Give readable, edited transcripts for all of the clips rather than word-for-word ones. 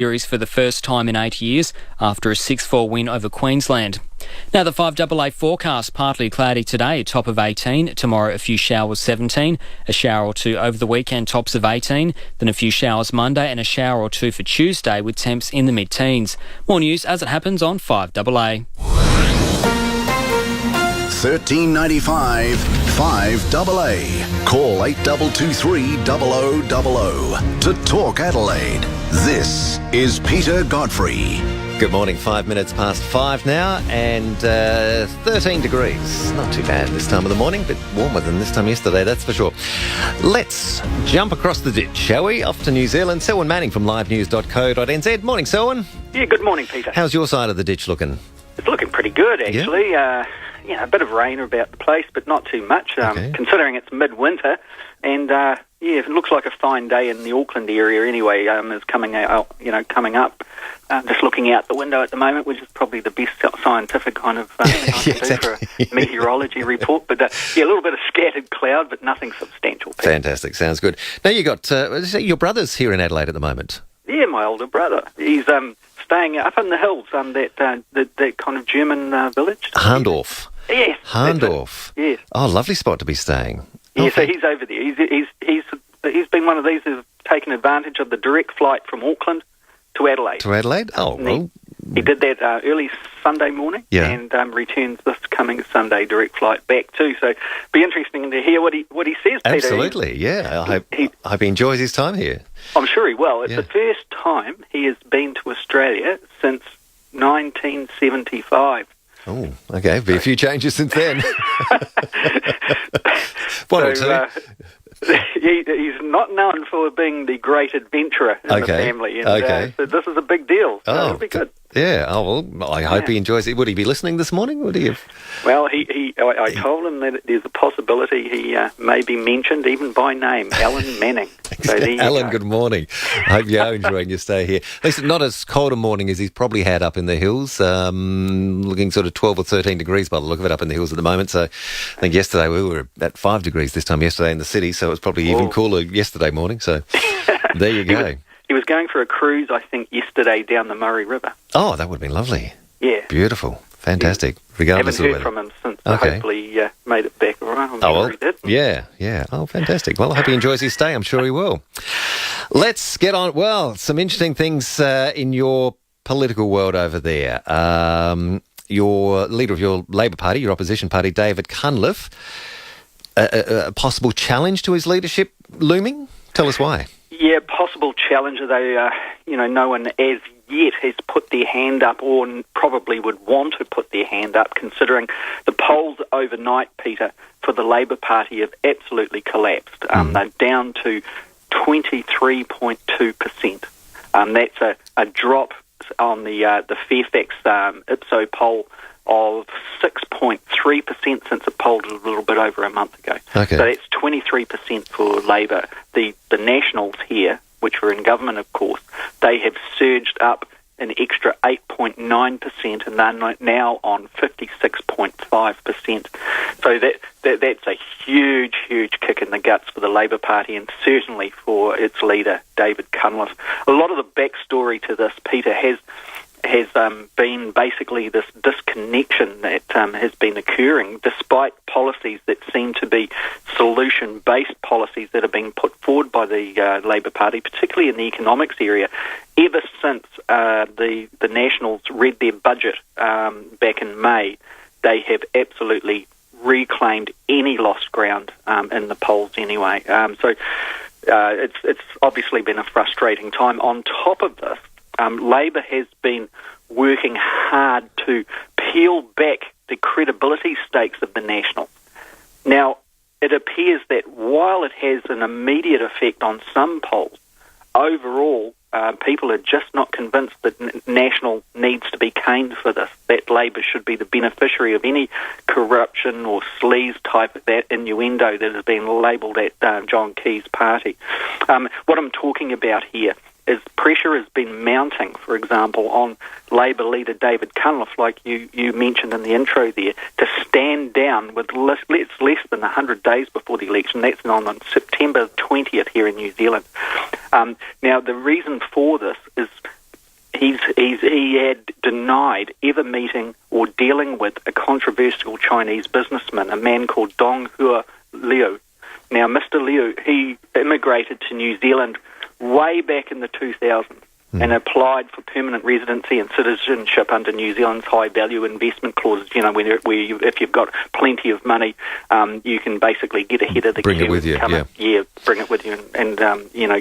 series for the first time in 8 years after a 6-4 win over Queensland. Now the 5AA forecast, partly cloudy today, top of 18. Tomorrow a few showers, 17. A shower or two over the weekend, tops of 18. Then a few showers Monday and a shower or two for Tuesday with temps in the mid-teens. More news as it happens on 5AA. 1395 5AA. Call 8223 0000 to Talk Adelaide. This is Peter Godfrey. Good morning, 5 minutes past 5 now, and 13 degrees. Not too bad this time of the morning, but warmer than this time yesterday, that's for sure. Let's jump across the ditch, shall we? Off to New Zealand. Selwyn Manning from livenews.co.nz. Morning, Selwyn. Yeah, good morning, Peter. How's your side of the ditch looking? It's looking pretty good, actually. A bit of rain about the place, but not too much, considering it's midwinter. And, it looks like a fine day in the Auckland area anyway, is coming up. Just looking out the window at the moment, which is probably the best scientific kind of thing I can do for a meteorology report. But, a little bit of scattered cloud, but nothing substantial. Peter. Fantastic, sounds good. Now, you got your brother's here in Adelaide at the moment. Yeah, my older brother. He's staying up in the hills, that kind of German village. Harndorf. Yes. Harndorf. Yes. Oh, lovely spot to be staying. Yeah, so he's over there. He's been one of these who's taken advantage of the direct flight from Auckland to Adelaide. To Adelaide? Oh, well. He did that early Sunday morning, and returns this coming Sunday direct flight back too. So, be interesting to hear what he says. Absolutely, Peter. yeah. I hope he enjoys his time here. I'm sure he will. It's the first time he has been to Australia since 1975. Oh, okay. Be a few changes since then. One or two. He's not known for being the great adventurer in the family. And, so this is a big deal. So it'll be good. Yeah. Oh, well, I hope he enjoys it. Would he be listening this morning? Would he have? Well, I told him that there's a possibility he may be mentioned even by name, Alan Manning. So Alan, good morning. I hope you're enjoying your stay here. At least not as cold a morning as he's probably had up in the hills. Looking sort of 12 or 13 degrees by the look of it up in the hills at the moment. So I think yesterday we were at 5 degrees this time yesterday in the city. So it was probably even cooler yesterday morning. So there you go. He was going for a cruise, I think, yesterday down the Murray River. Oh, that would have been lovely. Yeah. Beautiful. Fantastic. Regardless haven't of heard the weather. from him since. Hopefully he made it back all right. I'm sure he did. Yeah. Oh, fantastic. Well, I hope he enjoys his stay. I'm sure he will. Let's get on. Well, some interesting things in your political world over there. Your leader of your Labor Party, your opposition party, David Cunliffe, a possible challenge to his leadership looming? Tell us why. Yeah, possible challenge, though, no one as yet has put their hand up or probably would want to put their hand up, considering the polls overnight, Peter, for the Labor Party have absolutely collapsed. They're down to 23.2%. That's a drop on the Fairfax Ipsos poll of 6.3% since it polled a little bit over a month ago. Okay. So that's 23% for Labor. The Nationals here, which were in government, of course, they have surged up an extra 8.9%, and they're now on 56.5%. So that's a huge, huge kick in the guts for the Labor Party, and certainly for its leader, David Cunliffe. A lot of the backstory to this, Peter, has been basically this disconnection that has been occurring despite policies that seem to be solution-based policies that are being put forward by the Labor Party, particularly in the economics area. Ever since the Nationals read their budget back in May, they have absolutely reclaimed any lost ground in the polls anyway. So it's obviously been a frustrating time. On top of this, Labor has been working hard to peel back the credibility stakes of the Nationals. Now, it appears that while it has an immediate effect on some polls, overall, people are just not convinced that National needs to be caned for this, that Labor should be the beneficiary of any corruption or sleaze type of that innuendo that has been labelled at John Key's party. What I'm talking about here is pressure has been mounting, for example, on Labor leader David Cunliffe, like you mentioned in the intro there, to stand down with less than 100 days before the election. That's on September 20th here in New Zealand. Now, the reason for this is he had denied ever meeting or dealing with a controversial Chinese businessman, a man called Dong Hua Liu. Now, Mr. Liu, he immigrated to New Zealand way back in the 2000s and applied for permanent residency and citizenship under New Zealand's high value investment clauses. You know, if you've got plenty of money, you can basically get ahead of the Bring it with you, yeah, bring it with you and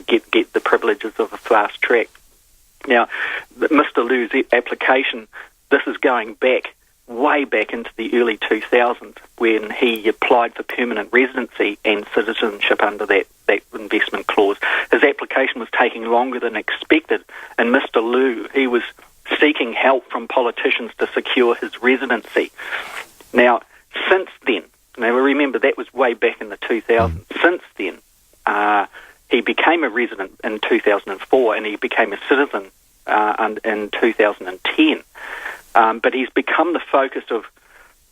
get the privileges of a fast track. Now, Mr. Liu's application, this is going back way back into the early 2000s when he applied for permanent residency and citizenship under that investment clause. His application was taking longer than expected, and Mr. Liu, he was seeking help from politicians to secure his residency. Now, since then, now remember that was way back in the 2000s, since then, he became a resident in 2004 and he became a citizen in 2010. But he's become the focus of,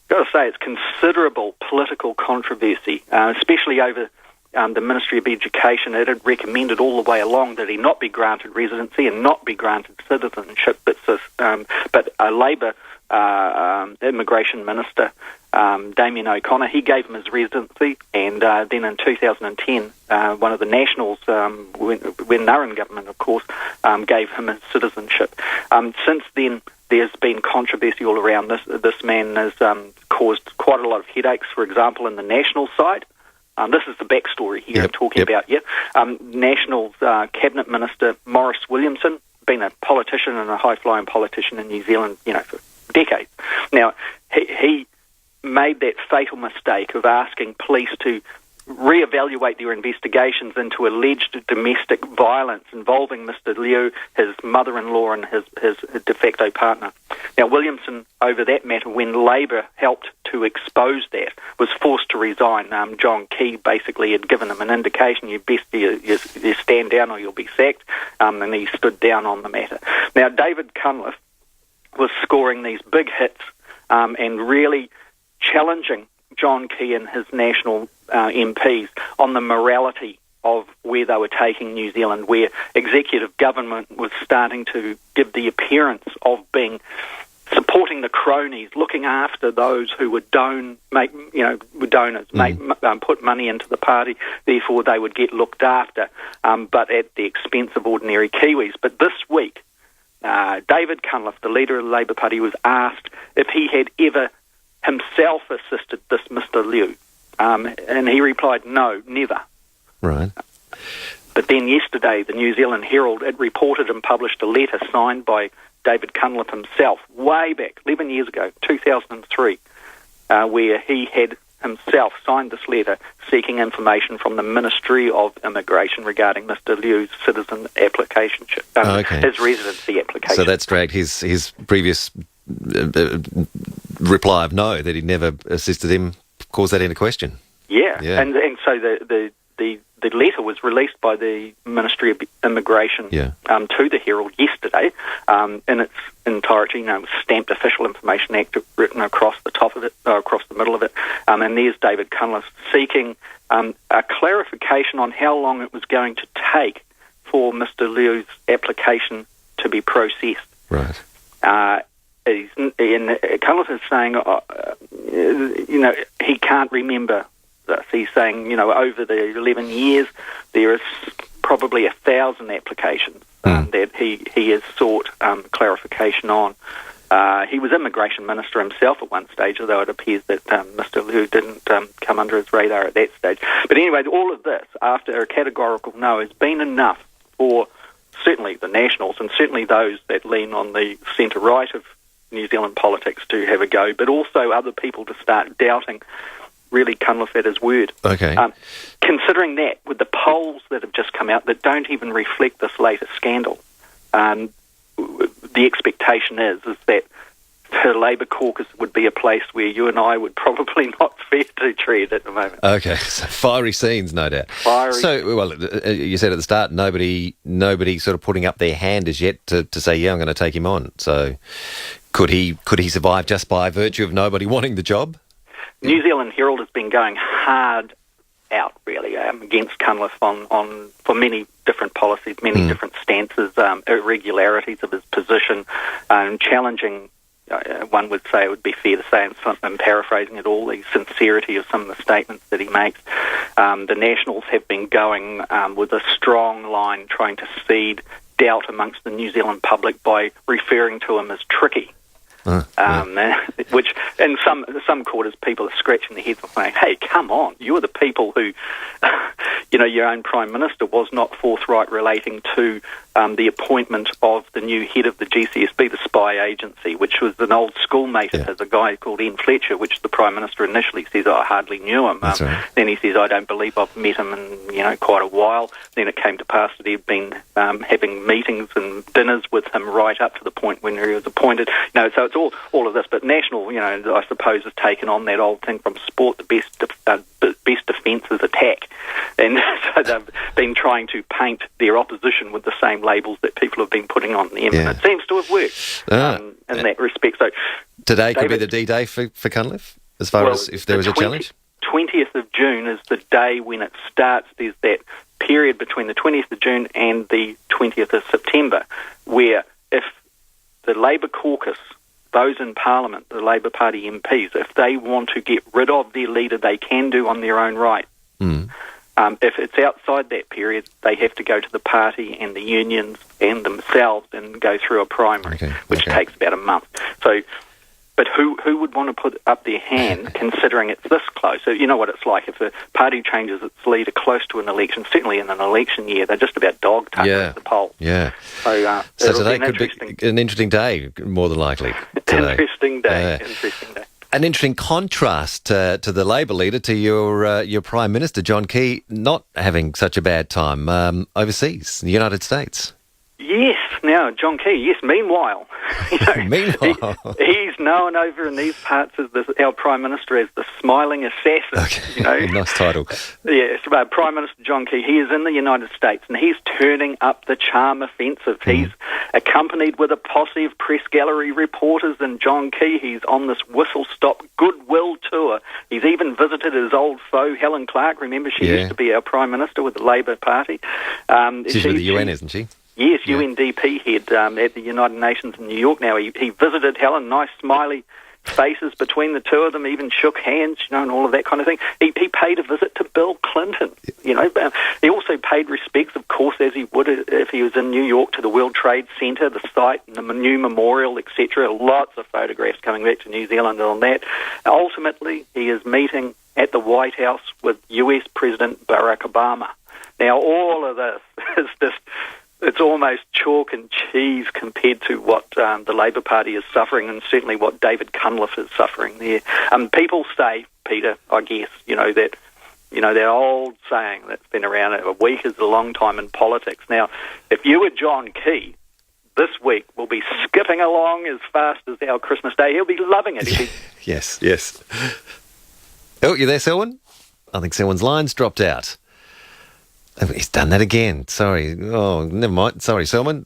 got to say, it's considerable political controversy, especially over the Ministry of Education. It had recommended all the way along that he not be granted residency and not be granted citizenship, but a Labour immigration minister, Damien O'Connor, he gave him his residency, and then in 2010, one of the Nationals, when they're in government, of course, gave him his citizenship. Since then, there's been controversy all around this. This man has caused quite a lot of headaches, for example, in the National side. This is the backstory here I'm talking about. Nationals Cabinet Minister Maurice Williamson, been a politician and a high-flying politician in New Zealand, for decades. Now, he made that fatal mistake of asking police to reevaluate their investigations into alleged domestic violence involving Mr. Liu, his mother-in-law and his de facto partner. Now, Williamson, over that matter, when Labour helped to expose that, was forced to resign. John Key basically had given him an indication, you stand down or you'll be sacked, and he stood down on the matter. Now, David Cunliffe was scoring these big hits and really challenging John Key and his national MPs on the morality of where they were taking New Zealand, where executive government was starting to give the appearance of being supporting the cronies, looking after those who would were donors, put money into the party, therefore they would get looked after, but at the expense of ordinary Kiwis. But this week, David Cunliffe, the leader of the Labour Party, was asked if he had ever himself assisted this Mr. Liu, and he replied, no, never. Right. But then yesterday, the New Zealand Herald, it reported and published a letter signed by David Cunliffe himself, way back, 11 years ago, 2003, where he had himself signed this letter seeking information from the Ministry of Immigration regarding Mr. Liu's citizen application, his residency application. So that's dragged his previous reply of no, that he'd never assisted him, caused that into question. Yeah. And so the letter was released by the Ministry of Immigration to the Herald yesterday in its entirety. Stamped Official Information Act written across the top of it, across the middle of it, and there's David Cunliffe seeking a clarification on how long it was going to take for Mr. Liu's application to be processed. Right. Cunliffe is saying, he can't remember this. He's saying, over the 11 years, there is probably 1,000 applications that he has sought clarification on. He was Immigration Minister himself at one stage, although it appears that Mr. Liu didn't come under his radar at that stage. But anyway, all of this, after a categorical no, has been enough for certainly the Nationals and certainly those that lean on the centre-right of New Zealand politics to have a go, but also other people to start doubting really Cunliffe at his word. Okay. Considering that, with the polls that have just come out that don't even reflect this latest scandal, the expectation is that the Labour caucus would be a place where you and I would probably not fear to tread at the moment. Okay, so fiery scenes, no doubt. So, well, you said at the start, nobody sort of putting up their hand as yet to say, yeah, I'm going to take him on. So could he survive just by virtue of nobody wanting the job? New Zealand Herald has been going hard out, really, against Cunliffe for many different policies, many different stances, irregularities of his position, challenging. One would say, it would be fair to say, and paraphrasing it all, the sincerity of some of the statements that he makes. The Nationals have been going with a strong line, trying to seed doubt amongst the New Zealand public by referring to him as tricky. Which in some quarters people are scratching their heads and saying, hey, come on, you're the people who, your own Prime Minister was not forthright relating to the appointment of the new head of the GCSB, the spy agency, which was an old schoolmate of his, a guy called Ian Fletcher, which the Prime Minister initially says, I hardly knew him. That's right. Then he says, I don't believe I've met him in quite a while. Then it came to pass that he'd been having meetings and dinners with him right up to the point when he was appointed. So it's all of this, but National, I suppose, has taken on that old thing from sport, the best defence is attack. And so they've been trying to paint their opposition with the same labels that people have been putting on them. And it seems to have worked in that respect. So today could be the D-Day for Cunliffe, as far as if there was a challenge? 20th of June is the day when it starts. There's that period between the 20th of June and the 20th of September where if the Labour caucus, those in Parliament, the Labour Party MPs, if they want to get rid of their leader, they can do on their own right. If it's outside that period, they have to go to the party and the unions and themselves and go through a primary, which takes about a month. So, but who would want to put up their hand considering it's this close? So you know what it's like. If a party changes its leader close to an election, certainly in an election year, they're just about dog-tucking at the poll. Yeah. So today could be an interesting day, more than likely. Today. Interesting day. An interesting contrast to the Labor leader, to your Prime Minister, John Key, not having such a bad time overseas, in the United States. Yes, now, John Key, yes, meanwhile. Meanwhile. He's known over in these parts as our Prime Minister as the smiling assassin. Okay. Nice title. Yes, Prime Minister John Key, he is in the United States and he's turning up the charm offensive. He's accompanied with a posse of press gallery reporters, and John Key, he's on this whistle-stop goodwill tour. He's even visited his old foe, Helen Clark. Remember, she used to be our Prime Minister with the Labour Party. She's with the UN, isn't she? Yes, UNDP head at the United Nations in New York now. He visited Helen, nice smiley faces between the two of them, even shook hands, and all of that kind of thing. He paid a visit to Bill Clinton, He also paid respects, of course, as he would if he was in New York, to the World Trade Center, the site, and the new memorial, etc. Lots of photographs coming back to New Zealand on that. Ultimately, he is meeting at the White House with US President Barack Obama. Now, all of this is just... It's almost chalk and cheese compared to what the Labour Party is suffering, and certainly what David Cunliffe is suffering there. People say, Peter, I guess, that old saying that's been around, a week is a long time in politics. Now, if you were John Key, this week will be skipping along as fast as our Christmas Day. He'll be loving it. Yes. Oh, you there, Selwyn? I think Selwyn's line's dropped out. He's done that again. Sorry. Oh, never mind. Sorry, Selwyn.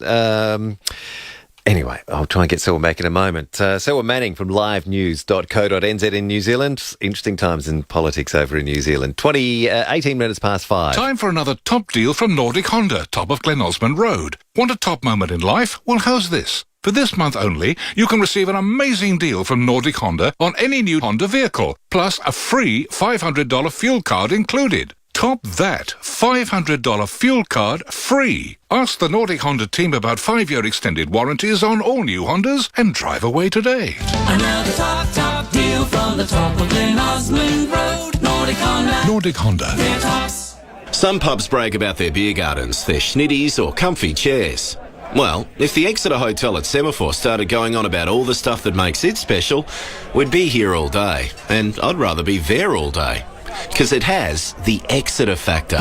Anyway, I'll try and get Selwyn back in a moment. Selwyn Manning from livenews.co.nz in New Zealand. Interesting times in politics over in New Zealand. 18 minutes past 5. Time for another top deal from Nordic Honda, top of Glen Osmond Road. Want a top moment in life? Well, how's this? For this month only, you can receive an amazing deal from Nordic Honda on any new Honda vehicle, plus a free $500 fuel card included. Top that, $500 fuel card free. Ask the Nordic Honda team about 5-year extended warranties on all new Hondas and drive away today. Another top deal from the top of Glen Osmond Road. Nordic Honda. Nordic Honda. They're tops. Some pubs brag about their beer gardens, their schnitties or comfy chairs. Well, if the Exeter Hotel at Semaphore started going on about all the stuff that makes it special, we'd be here all day, and I'd rather be there all day. Because it has the Exeter factor.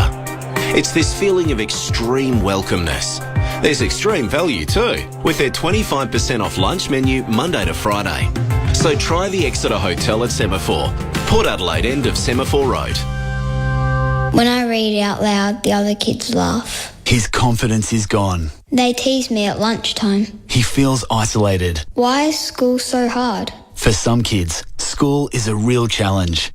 It's this feeling of extreme welcomeness. There's extreme value too, with their 25% off lunch menu Monday to Friday. So try the Exeter Hotel at Semaphore, Port Adelaide end of Semaphore Road. When I read out loud, the other kids laugh. His confidence is gone. They tease me at lunchtime. He feels isolated. Why is school so hard? For some kids, school is a real challenge.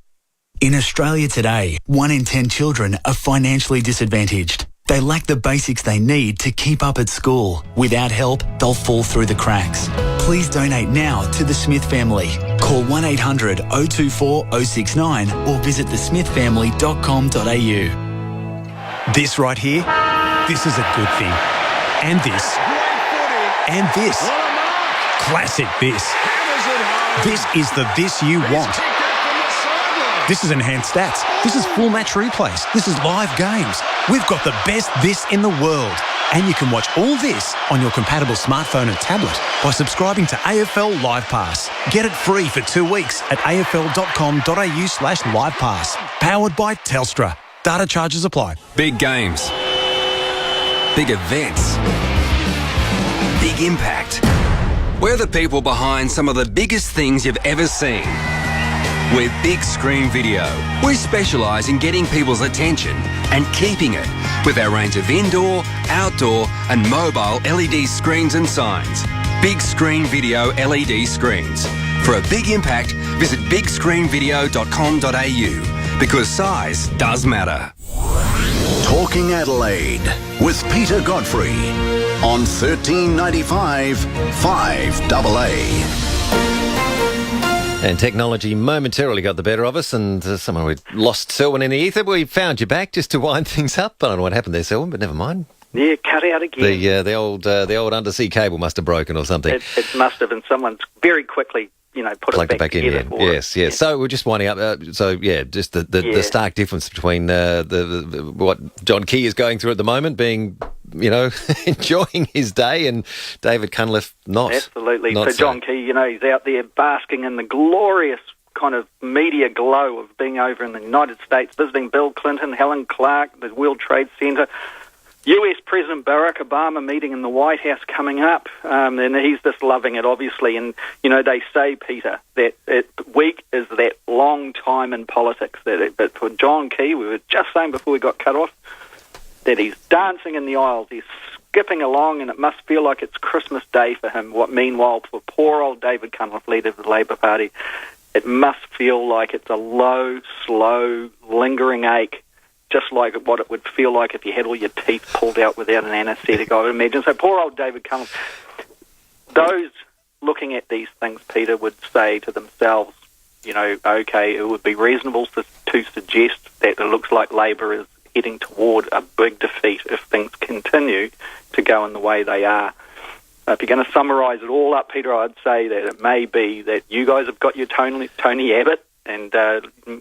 In Australia today, 1 in 10 children are financially disadvantaged. They lack the basics they need to keep up at school. Without help, they'll fall through the cracks. Please donate now to the Smith family. Call 1800 024 069 or visit thesmithfamily.com.au. This right here, this is a good thing. And this. And this. Classic this. This is the this you want. This is enhanced stats. This is full match replays. This is live games. We've got the best this in the world. And you can watch all this on your compatible smartphone and tablet by subscribing to AFL Live Pass. Get it free for 2 weeks at afl.com.au/livepass. Powered by Telstra. Data charges apply. Big games. Big events. Big impact. We're the people behind some of the biggest things you've ever seen. We're Big Screen Video. We specialise in getting people's attention and keeping it with our range of indoor, outdoor and mobile LED screens and signs. Big Screen Video LED screens. For a big impact, visit bigscreenvideo.com.au because size does matter. Talking Adelaide with Peter Godfrey on 1395 5AA. And technology momentarily got the better of us, and somehow we lost Selwyn in the ether. We found you back just to wind things up. I don't know what happened there, Selwyn, but never mind. Yeah, cut out again. The old undersea cable must have broken or something. It must have, and someone's very quickly, put Plugged it back together. in. Yes. Yeah. So we're just winding up. Just the stark difference between what John Key is going through at the moment, being enjoying his day, and David Cunliffe not. Absolutely. Not so John Key, he's out there basking in the glorious kind of media glow of being over in the United States, visiting Bill Clinton, Helen Clark, the World Trade Center, US President Barack Obama meeting in the White House coming up, and he's just loving it, obviously. And, they say, Peter, that week is that long time in politics. But for John Key, we were just saying before we got cut off, that he's dancing in the aisles, he's skipping along, and it must feel like it's Christmas Day for him. Meanwhile, for poor old David Cunliffe, leader of the Labour Party, it must feel like it's a low, slow, lingering ache, just like what it would feel like if you had all your teeth pulled out without an anaesthetic, I would imagine. So poor old David Cunliffe. Those looking at these things, Peter, would say to themselves, okay, it would be reasonable to suggest that it looks like Labour is heading toward a big defeat if things continue to go in the way they are. If you're going to summarise it all up, Peter, I'd say that it may be that you guys have got your Tony Abbott, and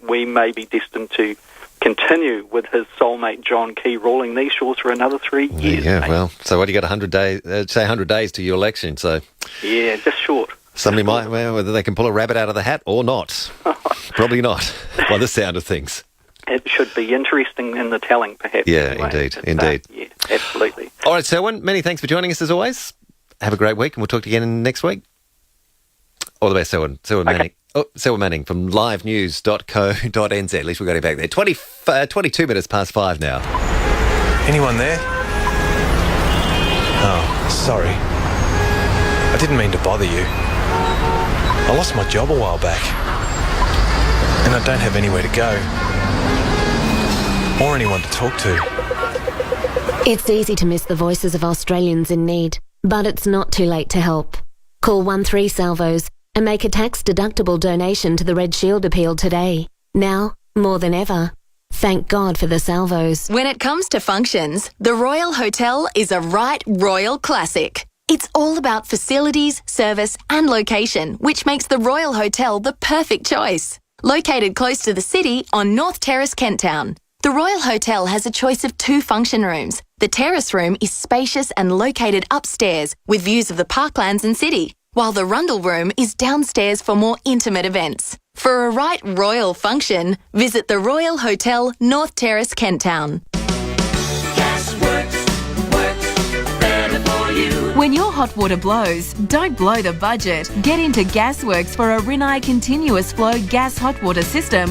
we may be destined to continue with his soulmate John Key ruling these shores for another 3 years. Yeah, mate. well, so what, you got 100 days, 100 days to your election, so... Yeah, just short. Somebody might, whether they can pull a rabbit out of the hat or not. Probably not, by the sound of things. It should be interesting in the telling, perhaps. Yeah, anyway. indeed. Yeah, absolutely. All right, Selwyn, many thanks for joining us as always. Have a great week, and we'll talk to you again next week. All the best, Selwyn. Selwyn Manning. Oh, Selwyn Manning from livenews.co.nz. At least we got him back there. 22 minutes past 5 now. Anyone there? Oh, sorry. I didn't mean to bother you. I lost my job a while back. And I don't have anywhere to go. Or anyone to talk to. It's easy to miss the voices of Australians in need, but it's not too late to help. Call 13-SALVOS and make a tax-deductible donation to the Red Shield appeal today. Now, more than ever. Thank God for the Salvos. When it comes to functions, the Royal Hotel is a right royal classic. It's all about facilities, service and location, which makes the Royal Hotel the perfect choice. Located close to the city on North Terrace, Kent Town. The Royal Hotel has a choice of 2 function rooms. The terrace room is spacious and located upstairs with views of the parklands and city, while the Rundle room is downstairs for more intimate events. For a right royal function, visit the Royal Hotel, North Terrace, Kent Town. Gasworks works better for you. When your hot water blows, don't blow the budget. Get into Gasworks for a Rinnai continuous flow gas hot water system